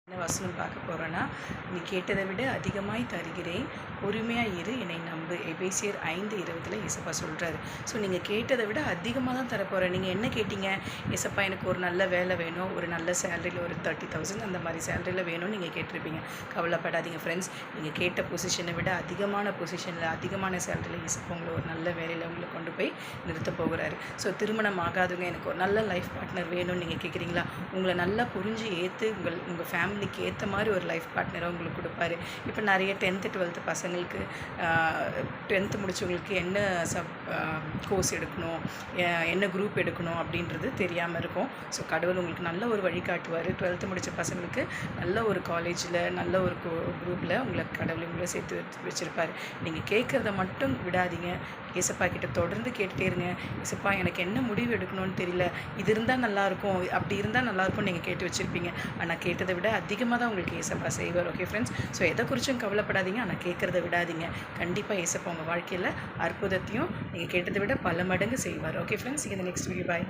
என்ன வசனம் பார்க்க போகிறோன்னா, நீ கேட்டதை விட அதிகமாய் தருகிறேன், பொறுமையாக இரு, என்னை நம்பு. எபேசியர் 5:20 ஏசப்பா சொல்கிறாரு. ஸோ நீங்கள் கேட்டதை விட அதிகமாக தான் தரப்போகிறேன். நீங்கள் என்ன கேட்டீங்க? ஏசப்பா எனக்கு ஒரு நல்ல வேலை வேணும், ஒரு நல்ல சேலரியில் ஒரு 30,000 அந்த மாதிரி சேலரியில் வேணும்னு நீங்கள் கேட்டிருப்பீங்க. கவலைப்படாதீங்க ஃப்ரெண்ட்ஸ். நீங்கள் கேட்ட பொசிஷனை விட அதிகமான பொசிஷனில் அதிகமான சேலரியில் ஏசப்பா உங்களை ஒரு நல்ல வேலையில் உங்களை கொண்டு போய் நிறுத்த போகிறாரு. ஸோ திருமணம் ஆகாதுங்க, எனக்கு ஒரு நல்ல லைஃப் பார்ட்னர் வேணும்னு நீங்கள் கேட்குறீங்களா? உங்களை நல்லா புரிஞ்சு ஏற்று உங்கள் ஃபேமிலிக்கு ஏற்ற மாதிரி ஒரு லைஃப் பார்ட்னரை உங்களுக்கு கொடுப்பாரு. இப்போ நிறைய 10th 12th பசங்களுக்கு 10th முடிச்சவங்களுக்கு என்ன கோர்ஸ் எடுக்கணும், என்ன குரூப் எடுக்கணும் அப்படின்றது தெரியாமல் இருக்கும். ஸோ கடவுள் உங்களுக்கு நல்ல ஒரு வழி காட்டுவார். 12th முடித்த பசங்களுக்கு நல்ல ஒரு காலேஜில் நல்ல ஒரு குரூப்பில் உங்களை சேர்த்து வச்சுருப்பார். நீங்கள் கேட்குறத மட்டும் விடாதீங்க. ஏசப்பா கிட்ட தொடர்ந்து கேட்டுகிட்டே இருங்க. ஏசப்பா எனக்கு என்ன முடிவு எடுக்கணும்னு தெரியல, இது இருந்தால் நல்லாயிருக்கும், அப்படி இருந்தால் நல்லாயிருக்கும்னு நீங்கள் கேட்டு வச்சுருப்பீங்க. ஆனால் கேட்டதை விட அதிகமாக தான் உங்களுக்கு ஏசப்பா செய்வார். Okay friends. ஸோ எதை குறித்தும் கவலைப்படாதீங்க, ஆனால் கேட்குறத விடாதீங்க. கண்டிப்பாக ஏசப்பா உங்கள் வாழ்க்கையில் அற்புதத்தையும் நீங்கள் கேட்டதை விட பல மடங்கு செய்வார். Okay friends. இந்த நெக்ஸ்ட் வீடியோ. பாய்.